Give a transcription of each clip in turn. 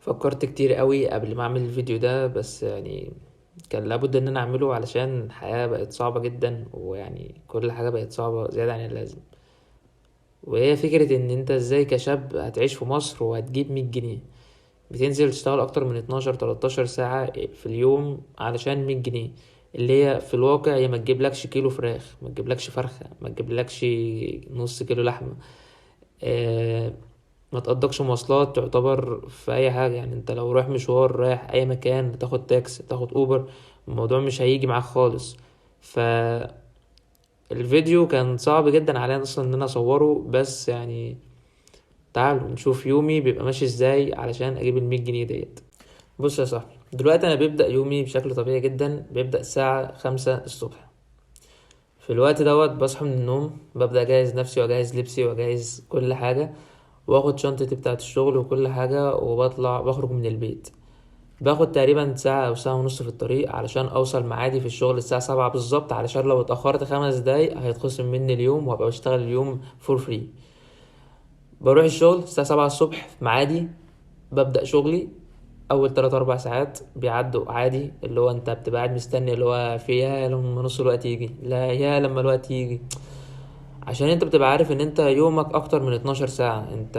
فكرت كتير قوي قبل ما اعمل الفيديو ده، بس يعني كان لابد ان انا اعمله علشان الحياة بقت صعبة جدا، ويعني كل حاجة بقت صعبة زيادة عن اللازم. وهي فكرة ان انت ازاي كشاب هتعيش في مصر وهتجيب 100 جنيه، بتنزل تشتغل اكتر من 12 13 ساعة في اليوم علشان 100 جنيه، اللي هي في الواقع هي ما تجيبلكش كيلو فراخ، ما تجيبلكش فرخة، ما تجيبلكش نص كيلو لحمة. آه، ما تقضكش مواصلات تعتبر في اي حاجة. يعني انت لو رايح مشوار، رايح اي مكان، تاخد تاكس، تاخد اوبر، الموضوع مش هيجي معاك خالص. فالفيديو كان صعب جدا عليا اصلا ان انا اصوره، بس يعني تعالوا نشوف يومي بيبقى ماشي ازاي علشان اجيب ال100 جنيه ديت. بص يا صاحبي، دلوقتي انا بيبدأ يومي بشكل طبيعي جدا، بيبدأ الساعة 5 الصبح. في الوقت دوت بصحى من النوم، ببدأ اجهز نفسي واجهز لبسي واجهز كل حاجة، واخد شنطتي بتاعة الشغل وكل حاجة، وبطلع بخرج من البيت. باخد تقريبا ساعة او ساعة ونص في الطريق علشان اوصل معادي في الشغل الساعة 7 بالظبط، علشان لو اتأخرت 5 دقايق هيتخصم مني اليوم وهبقى بشتغل اليوم فور فري. بروح الشغل الساعة 7 الصبح في معادي، ببدأ شغلي. اول 3 4 ساعات بيعدوا عادي، اللي هو انت بتبقى قاعد مستني، اللي هو في يا لما نص الوقت يجي، لا يا لما الوقت يجي، عشان انت بتبقى عارف ان انت يومك اكتر من 12 ساعة. انت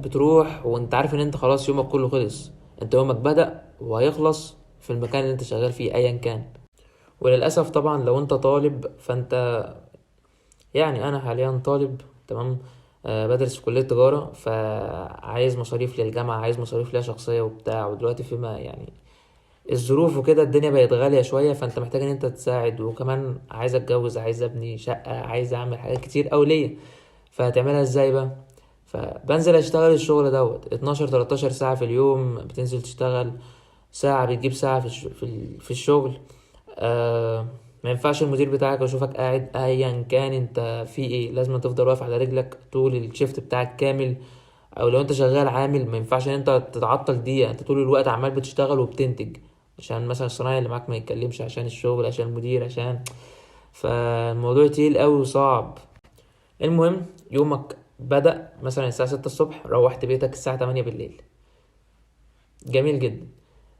بتروح وانت عارف ان انت خلاص يومك كله خلص، انت يومك بدأ وهيخلص في المكان اللي انت شغال فيه ايا كان. وللأسف طبعا لو انت طالب فانت، يعني انا حاليا طالب، تمام. بدرس في كلية تجارة، فعايز مصاريف للجامعة، عايز مصاريف ليا شخصية وبتاع، ودلوقتي فيما يعني الظروف وكده الدنيا بقت غالية شوية، فانت محتاج ان انت تساعد. وكمان عايز اتجوز، عايز ابني شقة، عايز اعمل حاجات كتير اوي ليا. فهتعملها ازاي بقى؟ فبنزل اشتغل الشغل دوت 12 13 ساعة في اليوم. بتنزل تشتغل ساعة بتجيب ساعة في الشغل. آه ما ينفعش المدير بتاعك يشوفك قاعد ايا كان انت في ايه، لازم تفضل واقف على رجلك طول الشيفت بتاعك كامل. او لو انت شغال عامل، ما ينفعش ان انت تتعطل دقيقة، انت طول الوقت عمال بتشتغل وبتنتج، عشان مثلا الصنايعي اللي معاك ما يتكلمش، عشان الشغل، عشان المدير، عشان. فالموضوع تقيل قوي وصعب. المهم، يومك بدأ مثلا الساعة 6 الصبح، روحت بيتك الساعة 8 بالليل. جميل جدا.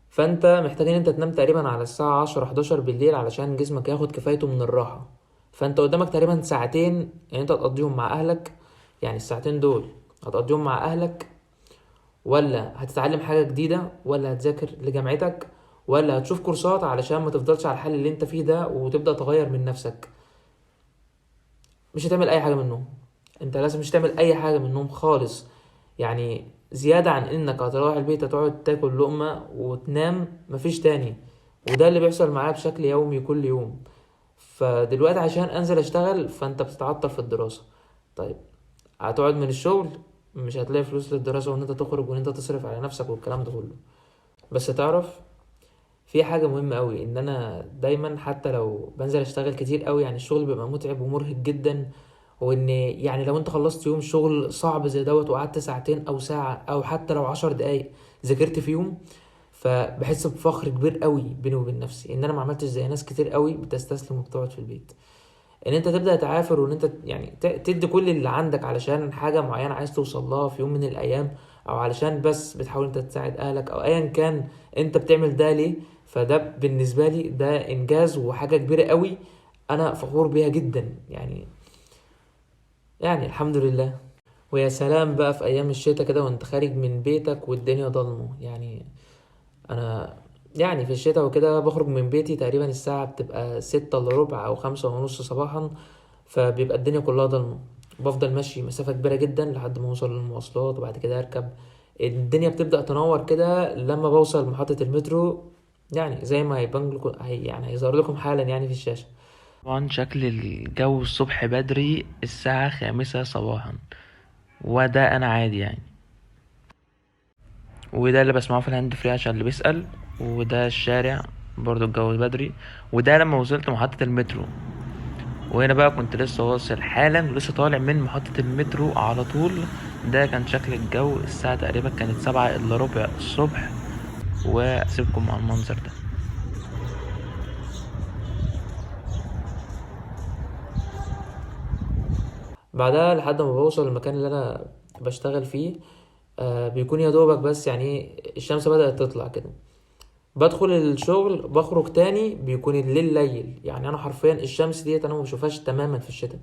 فانت محتاج ان انت تنام تقريبا على الساعة 10 11 بالليل علشان جسمك ياخد كفايته من الراحة. فانت قدامك تقريبا ساعتين يعني انت تقضيهم مع اهلك. يعني الساعتين دول هتقضيهم مع اهلك، ولا هتتعلم حاجة جديدة، ولا هتذاكر لجامعتك، ولا هتشوف كورسات علشان ما تفضلش على الحال اللي انت فيه ده وتبدأ تغير من نفسك. مش هتعمل اي حاجة منهم. انت لازم مش تعمل اي حاجة منهم خالص. يعني زيادة عن انك هتروح البيت هتقعد تاكل لقمة وتنام، مفيش تاني. وده اللي بيحصل معايا بشكل يومي كل يوم. فدلوقتي عشان انزل اشتغل فانت بتتعطل في الدراسة. طيب، هتقعد من الشغل، مش هتلاقي فلوس للدراسة وان انت تخرج وان انت تصرف على نفسك والكلام ده كله. بس تعرف، في حاجة مهمة قوي، ان انا دايما حتى لو بنزل اشتغل كتير قوي، يعني الشغل بيبقى متعب ومرهق جدا. وان يعني لو انت خلصت يوم شغل صعب زي دوت وقعدت ساعتين او ساعة او حتى لو 10 دقايق ذاكرت فيهم، فبحس بفخر كبير قوي بيني وبين نفسي ان انا ما عملتش زي ناس كتير قوي بتستسلم وبتقعد في البيت. ان انت تبدأ تعافر، وان انت يعني تدي كل اللي عندك علشان حاجة معينة عايز توصل لها في يوم من الايام، او علشان بس بتحاول انت تساعد اهلك او ايا كان انت بتعمل ده ليه. فده بالنسبة لي ده انجاز وحاجة كبيرة قوي، انا فخور بيها جدا يعني. يعني الحمد لله. ويا سلام بقى في ايام الشتاء كده وانت خارج من بيتك والدنيا ضلمه يعني. انا يعني في الشتاء وكده بخرج من بيتي تقريبا الساعة بتبقى 6 الا ربع او 5 ونص صباحا، فبيبقى الدنيا كلها ضلمة. بفضل ماشي مسافة كبيرة جدا لحد ما اوصل للمواصلات، وبعد كده اركب. الدنيا بتبدأ تنور كده لما بوصل محطة المترو، يعني زي ما هيبان لكم، يعني هيظهر لكم حالا يعني في الشاشة. طبعا شكل الجو الصبح بدري الساعة 5 صباحا، وده أنا عادي يعني. وده اللي بسمعه في الهاند فري عشان اللي بيسأل. وده الشارع، برضو الجو بدري. وده لما وصلت محطة المترو. وهنا بقى كنت لسه واصل حالا ولسه طالع من محطة المترو على طول. ده كان شكل الجو الساعة تقريبا كانت 7 الا ربع الصبح. واسيبكم مع المنظر ده. بعدها لحد ما بوصل المكان اللي انا بشتغل فيه، بيكون يا دوبك بس يعني الشمس بدأت تطلع كده، بدخل الشغل بخرج تاني بيكون الليل ليل. يعني انا حرفيا الشمس ديت انا ما بشوفهاش تماما في الشتاء.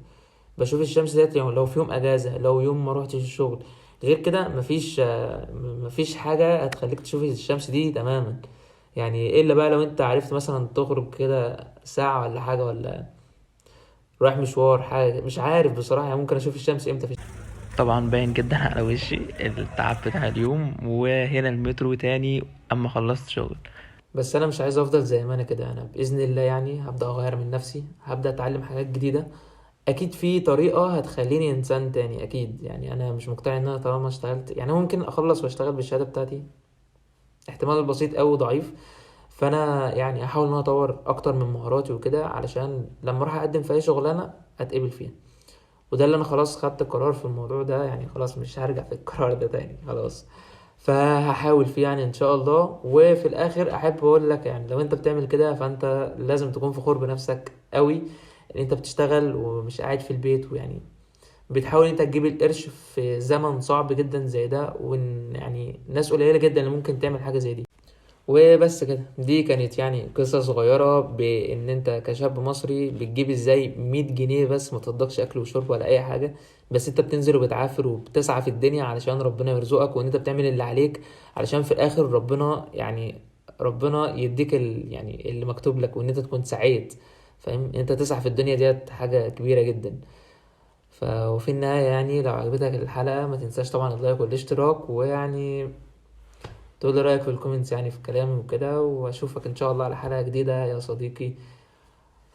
بشوف الشمس ديت لو في يوم اجازة، لو يوم ما روحتش الشغل. غير كده مفيش حاجة هتخليك تشوف الشمس دي تماما. يعني الا بقى لو انت عرفت مثلا تخرج كده ساعة ولا حاجة، ولا رايح مشوار حاجة، مش عارف بصراحة. يعني ممكن اشوف الشمس امتى طبعا باين جدا على وشي التعب بتاع اليوم، وهنا المترو تاني اما خلصت شغل. بس انا مش عايز افضل زي ما انا كده. انا باذن الله يعني هبدا اغير من نفسي، هبدا اتعلم حاجات جديده. اكيد في طريقه هتخليني انسان تاني اكيد. يعني انا مش مقتنع ان انا طالما اشتغلت، يعني ممكن اخلص واشتغل بالشهاده بتاعتي، احتمال بسيط او ضعيف. فانا يعني احاول ان انا اطور اكتر من مهاراتي وكده، علشان لما اروح اقدم في اي شغلانه اتقبل فيها. وده اللي انا خلاص خدت القرار في الموضوع ده، يعني خلاص مش هرجع في القرار ده تاني خلاص. فهحاول فيه يعني ان شاء الله. وفي الاخر احب اقول لك، يعني لو انت بتعمل كده فانت لازم تكون فخور بنفسك قوي، ان انت بتشتغل ومش قاعد في البيت، ويعني بتحاول انت تجيب القرش في زمن صعب جدا زي ده. وان يعني ناس قليلة جدا اللي ممكن تعمل حاجة زي دي. وبس كده، دي كانت يعني قصة صغيرة بان انت كشاب مصري بتجيب ازاي 100 جنيه بس ما تضخش اكل وشرب ولا اي حاجة. بس انت بتنزل وبتعافر وبتسعى في الدنيا علشان ربنا يرزقك، وان انت بتعمل اللي عليك علشان في الاخر ربنا يعني ربنا يديك يعني اللي مكتوب لك، وان انت تكون سعيد. فاهم؟ ان انت تسعى في الدنيا ديت حاجة كبيرة جدا. وفي النهاية يعني لو عجبتك الحلقة ما تنساش طبعا اللايك والاشتراك، ويعني تقول لي رأيك في الكومنتس يعني في كلامي وكده. واشوفك ان شاء الله على حلقة جديدة يا صديقي.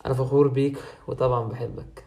انا فخور بيك وطبعا بحبك.